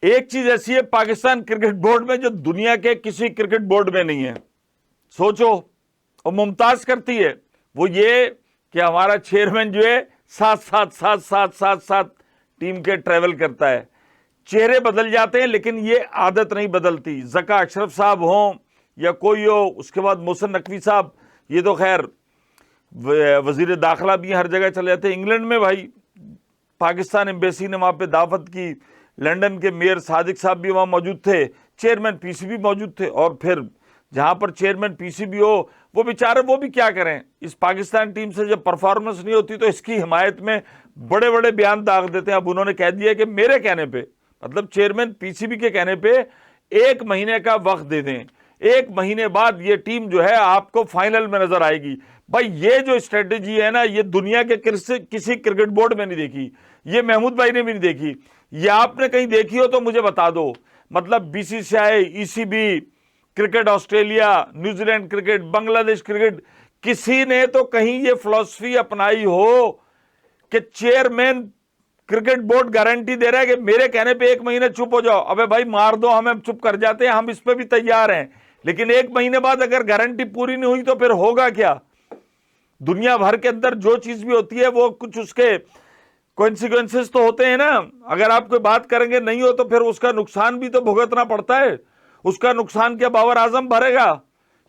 ایک چیز ایسی ہے پاکستان کرکٹ بورڈ میں جو دنیا کے کسی کرکٹ بورڈ میں نہیں ہے، سوچو، اور ممتاز کرتی ہے وہ یہ کہ ہمارا چیئرمین جو ہے ساتھ ٹیم کے ٹریول کرتا ہے۔ چہرے بدل جاتے ہیں لیکن یہ عادت نہیں بدلتی۔ ذکا اشرف صاحب ہوں یا کوئی ہو، اس کے بعد محسن نقوی صاحب، یہ تو خیر وزیر داخلہ بھی ہر جگہ چلے جاتے ہیں۔ انگلینڈ میں بھائی پاکستان ایمبیسی نے وہاں پہ دعوت کی، لنڈن کے میئر صادق صاحب بھی وہاں موجود تھے، چیئرمین پی سی بی موجود تھے، اور پھر جہاں پر چیئرمین پی سی بی ہو وہ بیچارے وہ بھی کیا کریں، اس پاکستان ٹیم سے جب پرفارمنس نہیں ہوتی تو اس کی حمایت میں بڑے بڑے بیان داغ دیتے ہیں۔ اب انہوں نے کہہ دیا کہ میرے کہنے پہ، مطلب چیئرمین پی سی بی کے کہنے پہ 1 مہینے کا وقت دے دیں، 1 مہینے بعد یہ ٹیم جو ہے آپ کو فائنل میں نظر آئے گی۔ بھائی یہ جو اسٹریٹجی ہے نا، یہ دنیا کے کسی کرکٹ بورڈ میں نہیں دیکھی، یہ محمود بھائی نے بھی نہیں دیکھی، یہ آپ نے کہیں دیکھی ہو تو مجھے بتا دو۔ مطلب B C C I, E C B, cricket Australia, New Zealand cricket, Bangladesh cricket, کسی نے تو کہیں یہ فلسفی اپنائی ہو کہ چیئرمین کرکٹ بورڈ گارنٹی دے رہا ہے کہ میرے کہنے پہ 1 مہینے چپ ہو جاؤ، ابے بھائی مار دو، ہمیں چپ کر جاتے ہیں، ہم اس پہ بھی تیار ہیں، لیکن 1 مہینے بعد اگر گارنٹی پوری نہیں ہوئی تو پھر ہوگا کیا؟ دنیا بھر کے اندر جو چیز بھی ہوتی ہے وہ کچھ اس کے کوئنسیکوینسز تو ہوتے ہیں نا۔ اگر آپ کوئی بات کریں گے نہیں ہو تو پھر اس کا نقصان بھی تو بھگتنا پڑتا ہے۔ اس کا نقصان کیا بابر اعظم بھرے گا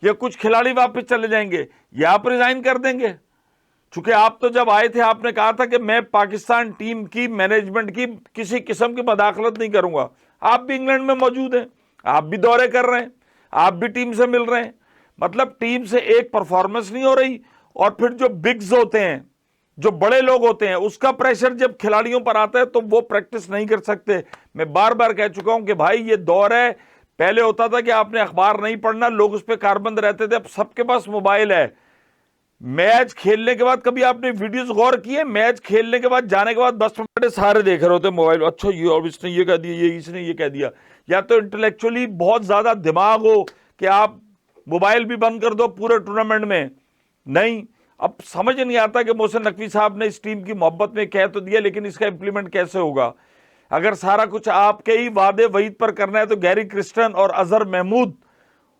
یا کچھ کھلاڑی واپس چلے جائیں گے یا آپ ریزائن کر دیں گے؟ چونکہ آپ تو جب آئے تھے آپ نے کہا تھا کہ میں پاکستان ٹیم کی مینجمنٹ کی کسی قسم کی مداخلت نہیں کروں گا۔ آپ بھی انگلینڈ میں موجود ہیں، آپ بھی دورے کر رہے ہیں، آپ بھی ٹیم سے مل رہے ہیں، مطلب ٹیم سے ایک پرفارمنس نہیں ہو رہی، اور پھر جو بگز ہوتے ہیں، جو بڑے لوگ ہوتے ہیں، اس کا پریشر جب کھلاڑیوں پر آتا ہے تو وہ پریکٹس نہیں کر سکتے۔ میں بار بار کہہ چکا ہوں کہ بھائی یہ دور ہے، پہلے ہوتا تھا کہ آپ نے اخبار نہیں پڑھنا، لوگ اس پہ کاربند رہتے تھے، اب سب کے پاس موبائل ہے۔ میچ کھیلنے کے بعد کبھی آپ نے ویڈیوز غور کیے؟ میچ کھیلنے کے بعد جانے کے بعد بس میں بیٹھے سارے دیکھ رہے ہوتے ہیں موبائل، اچھا یہ اور اس نے یہ کہہ دیا، یہ اس نے یہ کہہ دیا۔ یا تو انٹلیکچولی بہت زیادہ دماغ ہو کہ آپ موبائل بھی بند کر دو پورے ٹورنامنٹ میں، نہیں۔ اب سمجھ نہیں آتا کہ محسن نقوی صاحب نے اس ٹیم کی محبت میں کہہ تو دیا، لیکن اس کا امپلیمنٹ کیسے ہوگا؟ اگر سارا کچھ آپ کے ہی وعدے وعید پر کرنا ہے تو گیری کرسٹن اور اظہر محمود،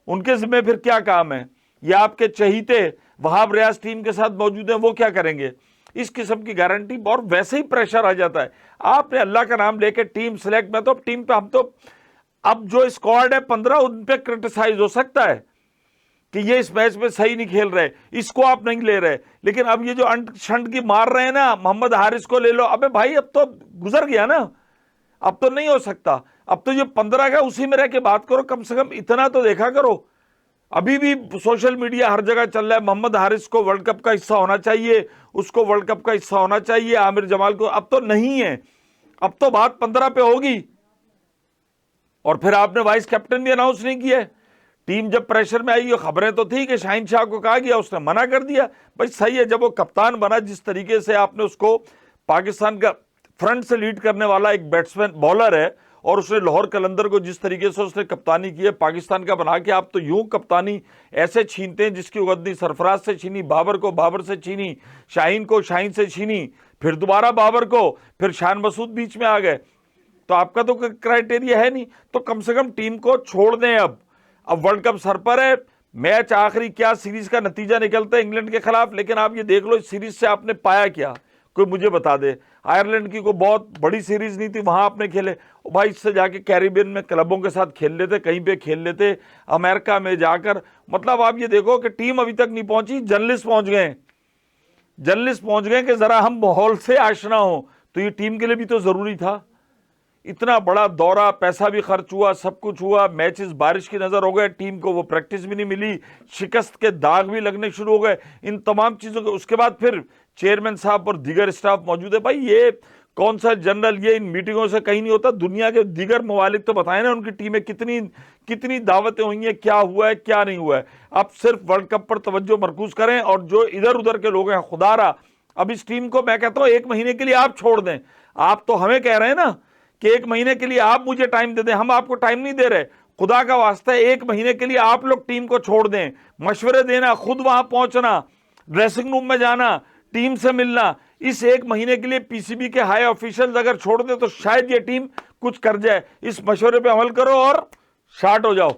ان کے ذمہ پھر کیا کام ہے؟ یا آپ کے چہیتے وہاب ریاض ٹیم کے ساتھ موجود ہیں، وہ کیا کریں گے؟ اس قسم کی گارنٹی، اور ویسے ہی پریشر آ جاتا ہے۔ آپ نے اللہ کا نام لے کے ٹیم سلیکٹ، میں تو ٹیم پہ ہم تو اب جو اسکواڈ ہے 15 ان پہ کرٹیسائز ہو سکتا ہے کہ یہ اس میچ میں صحیح نہیں کھیل رہے، اس کو آپ نہیں لے رہے، لیکن اب یہ جو انٹ شنٹ کی مار رہے ہیں نا، محمد حارث کو لے لو، ابے بھائی اب تو گزر گیا نا، اب تو نہیں ہو سکتا۔ اب تو یہ 15 کا اسی میں رہ کے بات کرو، کم سے کم اتنا تو دیکھا کرو۔ ابھی بھی سوشل میڈیا ہر جگہ چل رہا ہے محمد حارث کو ورلڈ کپ کا حصہ ہونا چاہیے، اس کو ورلڈ کپ کا حصہ ہونا چاہیے، عامر جمال کو، اب تو نہیں ہے، اب تو بات 15 پہ ہوگی۔ اور پھر آپ نے وائس کیپٹن بھی اناؤنس نہیں کیا ہے۔ ٹیم جب پریشر میں آئی، یہ خبریں تو تھی کہ شاہین شاہ کو کہا گیا، اس نے منع کر دیا۔ بھائی صحیح ہے، جب وہ کپتان بنا، جس طریقے سے آپ نے اس کو، پاکستان کا فرنٹ سے لیڈ کرنے والا ایک بیٹسمین بالر ہے، اور اس نے لاہور قلندر کو جس طریقے سے اس نے کپتانی کی ہے پاکستان کا بنا کے، آپ تو یوں کپتانی ایسے چھینتے ہیں جس کی اگت نہیں۔ سرفراز سے چھینی، بابر کو بابر سے چھینی، شاہین کو شاہین سے چھینی، پھر دوبارہ بابر کو، پھر شان مسعود بیچ میں آ گئے۔ تو آپ کا تو کوئی کرائٹیریا ہے نہیں، تو کم سے کم ٹیم کو چھوڑ دیں۔ اب ورلڈ کپ سر پر ہے، میچ آخری کیا سیریز کا نتیجہ نکلتا ہے انگلینڈ کے خلاف، لیکن آپ یہ دیکھ لو اس سیریز سے آپ نے پایا کیا؟ کوئی مجھے بتا دے۔ آئرلینڈ کی کوئی بہت بڑی سیریز نہیں تھی، وہاں آپ نے کھیلے، بھائی اس سے جا کے کیریبین میں کلبوں کے ساتھ کھیل لیتے، کہیں پہ کھیل لیتے، امریکہ میں جا کر، مطلب آپ یہ دیکھو کہ ٹیم ابھی تک نہیں پہنچی، جرنلسٹ پہنچ گئے، جرنلسٹ پہنچ گئے کہ ذرا ہم ماحول سے آشنا ہوں۔ تو یہ ٹیم کے لیے بھی تو ضروری تھا۔ اتنا بڑا دورہ، پیسہ بھی خرچ ہوا، سب کچھ ہوا، میچز بارش کی نظر ہو گئے، ٹیم کو وہ پریکٹس بھی نہیں ملی، شکست کے داغ بھی لگنے شروع ہو گئے، ان تمام چیزوں کے اس کے بعد پھر چیئرمین صاحب اور دیگر اسٹاف موجود ہے۔ بھائی یہ کون سا جنرل، یہ ان میٹنگوں سے کہیں نہیں ہوتا۔ دنیا کے دیگر ممالک تو بتائیں نا ان کی ٹیمیں کتنی دعوتیں ہوئی ہیں، کیا ہوا ہے کیا نہیں ہوا ہے۔ اب صرف ورلڈ کپ پر توجہ مرکوز کریں، اور جو ادھر ادھر کے لوگ ہیں، خدا را اب اس ٹیم کو میں کہتا ہوں 1 مہینے کے لیے آپ چھوڑ دیں۔ آپ تو ہمیں کہہ رہے ہیں نا کہ 1 مہینے کے لیے آپ مجھے ٹائم دے دیں، ہم آپ کو ٹائم نہیں دے رہے۔ خدا کا واسطہ ہے 1 مہینے کے لیے آپ لوگ ٹیم کو چھوڑ دیں، مشورے دینا، خود وہاں پہنچنا، ڈریسنگ روم میں جانا، ٹیم سے ملنا۔ اس ایک مہینے کے لیے پی سی بی کے ہائی آفیشلز اگر چھوڑ دیں تو شاید یہ ٹیم کچھ کر جائے. اس مشورے پہ عمل کرو اور شارٹ ہو جاؤ.